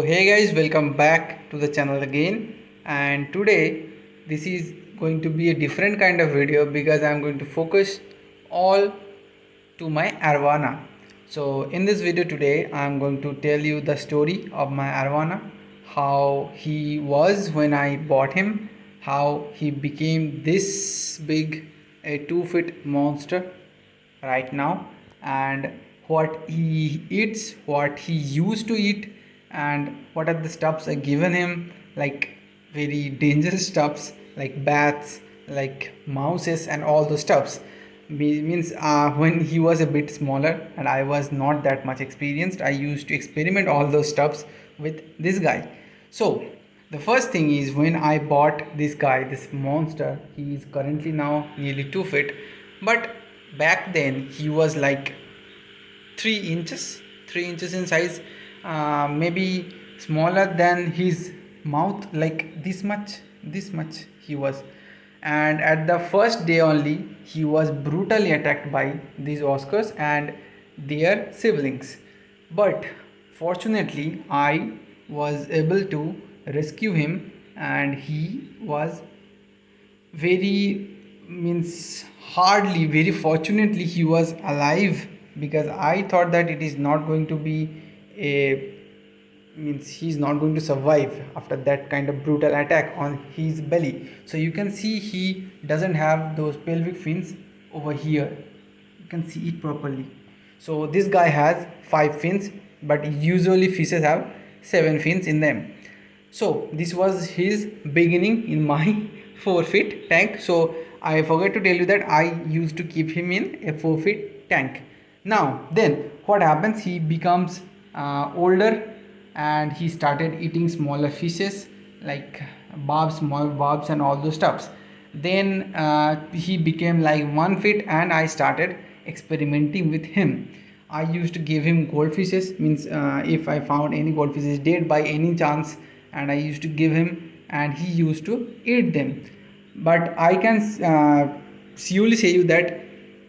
Hey guys, welcome back to the channel again. And today this is going to be a different kind of video because I'm going to focus all to my Arowana. So in this video today I'm going to tell you the story of my Arowana, how he was when I bought him, how he became this big, a 2 foot monster right now, and what he eats, what he used to eat, and what are the stuffs I given him, like very dangerous stuffs like bats, like mouses, and all those stuffs. Means when he was a bit smaller and I was not that much experienced, I used to experiment all those stuffs with this guy. So the first thing is, when I bought this guy, this monster, he is currently now nearly 2 feet, but back then he was like 3 inches in size, maybe smaller than his mouth, like this much he was. And at the first day only he was brutally attacked by these Oscars and their siblings, but fortunately I was able to rescue him, and he was very, means hardly, very fortunately he was alive, because I thought that it is not going to be a, means he's not going to survive after that kind of brutal attack on his belly. So you can see he doesn't have those pelvic fins over here, you can see it properly. So this guy has 5 fins, but usually fishes have 7 fins in them. So this was his beginning in my 4 feet tank. So I forgot to tell you that I used to keep him in a 4 feet tank. Now then what happens, he becomes older, and he started eating smaller fishes like barbs, small barbs, and all those stuffs. Then he became like 1 feet, and I started experimenting with him. I used to give him goldfishes, means if I found any goldfishes dead by any chance, and I used to give him, and he used to eat them. But I can surely say you that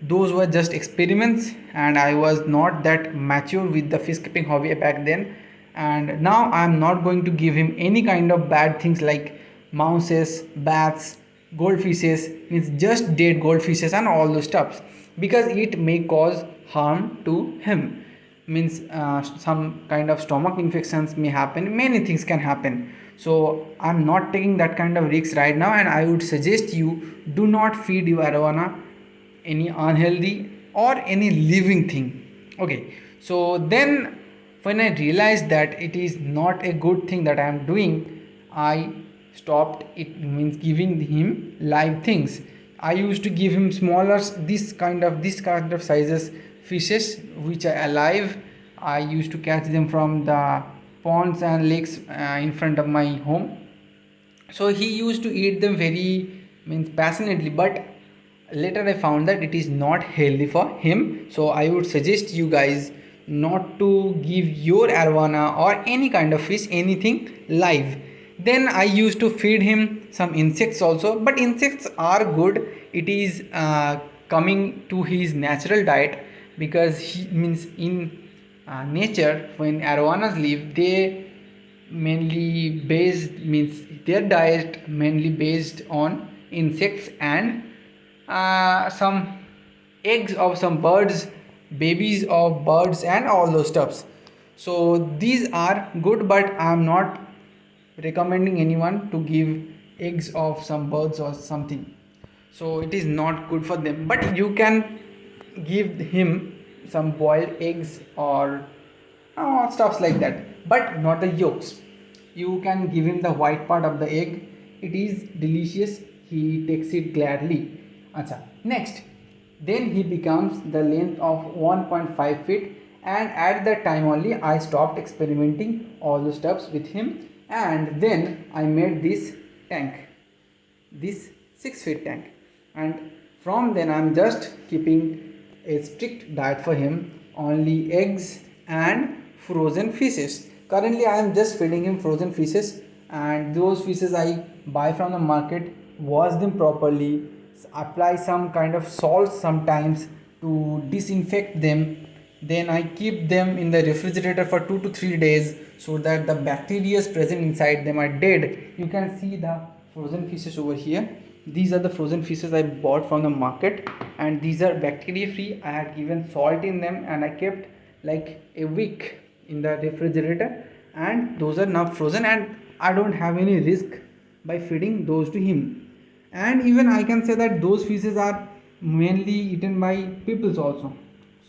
those were just experiments, and I was not that mature with the fish keeping hobby back then. And now I am not going to give him any kind of bad things like mouses, bats, goldfishes, means just dead goldfishes and all those stuffs, because it may cause harm to him. Means some kind of stomach infections may happen, many things can happen. So I'm not taking that kind of risks right now, and I would suggest you do not feed your arowana any unhealthy or any living thing. Okay, so then when I realized that it is not a good thing that I am doing, I stopped it, means giving him live things. I used to give him smaller, this kind of sizes fishes which are alive. I used to catch them from the ponds and lakes in front of my home. So he used to eat them very, means passionately, but later I found that it is not healthy for him. So I would suggest you guys not to give your arowana or any kind of fish anything live. Then I used to feed him some insects also, but insects are good. It is coming to his natural diet, because he, means in nature, when arowanas live, they mainly based, means their diet mainly based on insects and some eggs of some birds, babies of birds, and all those stuffs. So these are good, but I am not recommending anyone to give eggs of some birds or something. So it is not good for them, but you can give him some boiled eggs or stuffs like that, but not the yolks. You can give him the white part of the egg, it is delicious, he takes it gladly. Acha. Next, then he becomes the length of 1.5 feet, and at that time only I stopped experimenting all the stuffs with him, and then I made this tank, this 6 feet tank, and from then I'm just keeping a strict diet for him, only eggs and frozen fishes. Currently I am just feeding him frozen fishes, and those fishes I buy from the market, wash them properly, apply some kind of salt sometimes to disinfect them, Then I keep them in the refrigerator for 2 to 3 days so that the bacteria present inside them are dead. You can see the frozen fishes over here. These are the frozen fishes I bought from the market, and these are bacteria free. I had given salt in them and I kept like a week in the refrigerator, and those are now frozen, and I don't have any risk by feeding those to him. And even I can say that those fishes are mainly eaten by peoples also,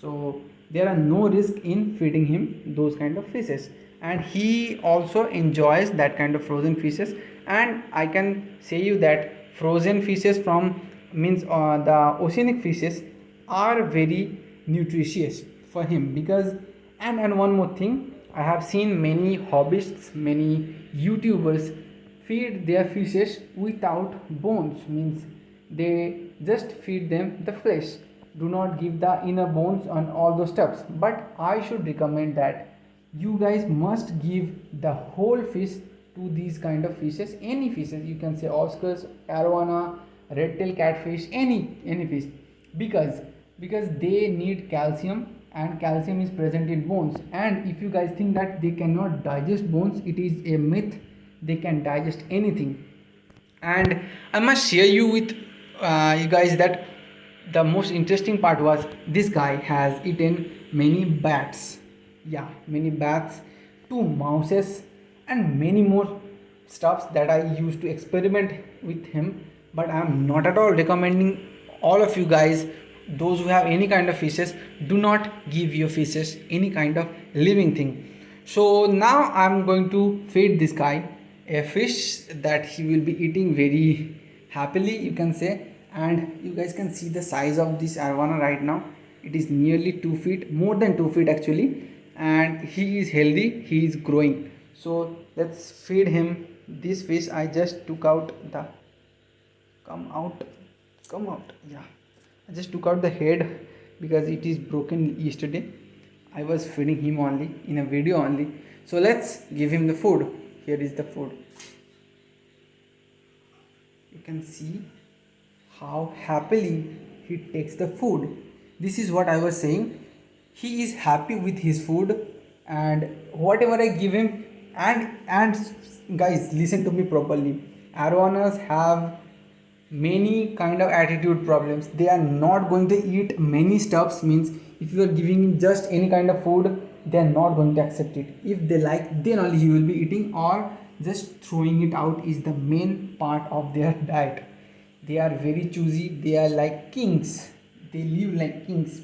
so there are no risk in feeding him those kind of fishes, and he also enjoys that kind of frozen fishes. And I can say you that frozen fishes from means the oceanic fishes are very nutritious for him, because and one more thing, I have seen many hobbyists, many YouTubers feed their fishes without bones, means they just feed them the flesh, do not give the inner bones and all those stuffs. But I should recommend that you guys must give the whole fish to these kind of fishes. Any fishes, you can say Oscars, Arowana, red tail catfish, any fish, because they need calcium, and calcium is present in bones. And if you guys think that they cannot digest bones, it is a myth. They can digest anything. And I must share you with you guys that the most interesting part was this guy has eaten many bats. Yeah, many bats, two mouses, and many more stuffs that I used to experiment with him. But I am not at all recommending all of you guys, those who have any kind of fishes, do not give your fishes any kind of living thing. So now I'm going to feed this guy a fish that he will be eating very happily, you can say. And you guys can see the size of this arowana right now. It is nearly 2 feet, more than 2 feet actually, and he is healthy, he is growing. So let's feed him this fish. I just took out the come out come out yeah, I just took out the head because it is broken yesterday. I was feeding him only in a video only. So let's give him the food. Here is the food. You can see how happily he takes the food. This is what I was saying, he is happy with his food and whatever I give him. And guys, listen to me properly. Arowanas have many kind of attitude problems. They are not going to eat many stuffs, means if you are giving just any kind of food, they are not going to accept it. If they like, then only he will be eating, or just throwing it out is the main part of their diet. They are very choosy, they are like kings, they live like kings.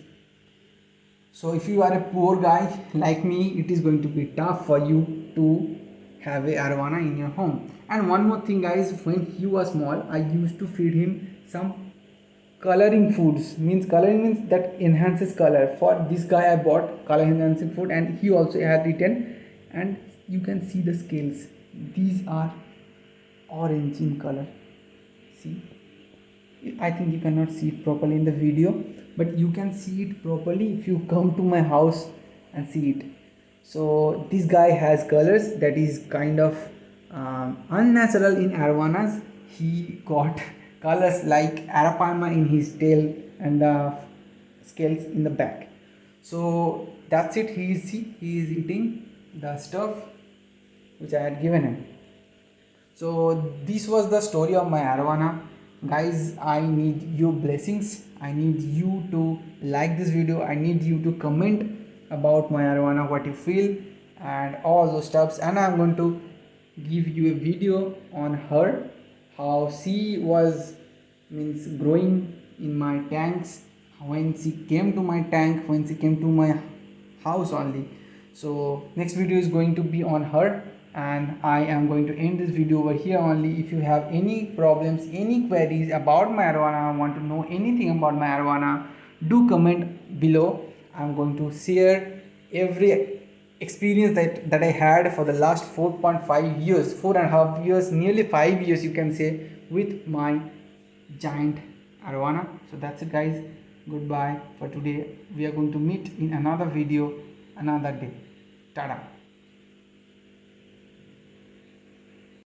So if you are a poor guy like me, it is going to be tough for you to have a arowana in your home. And one more thing guys, when he was small, I used to feed him some coloring foods. Means coloring means that enhances color. For this guy I bought color enhancing food, and he also had eaten. And you can see the scales, these are orange in color. See, I think you cannot see it properly in the video, but you can see it properly if you come to my house and see it. So this guy has colors that is kind of unnatural in arowanas. He got colors like arapaima in his tail and the scales in the back. So that's it. He is eating the stuff which I had given him. So this was the story of my arowana. Guys, I need your blessings. I need you to like this video. I need you to comment about my arowana, what you feel and all those stuffs. And I'm going to give you a video on her, how she was means growing in my tanks, when she came to my tank, when she came to my house only. So next video is going to be on her, and I am going to end this video over here only. If you have any problems, any queries about my arowana, want to know anything about my arowana, do comment below. I'm going to share every experience that I had for the last 4.5 years, 4.5 years, nearly 5 years you can say, with my giant arowana. So that's it guys, goodbye for today. We are going to meet in another video another day. Tada.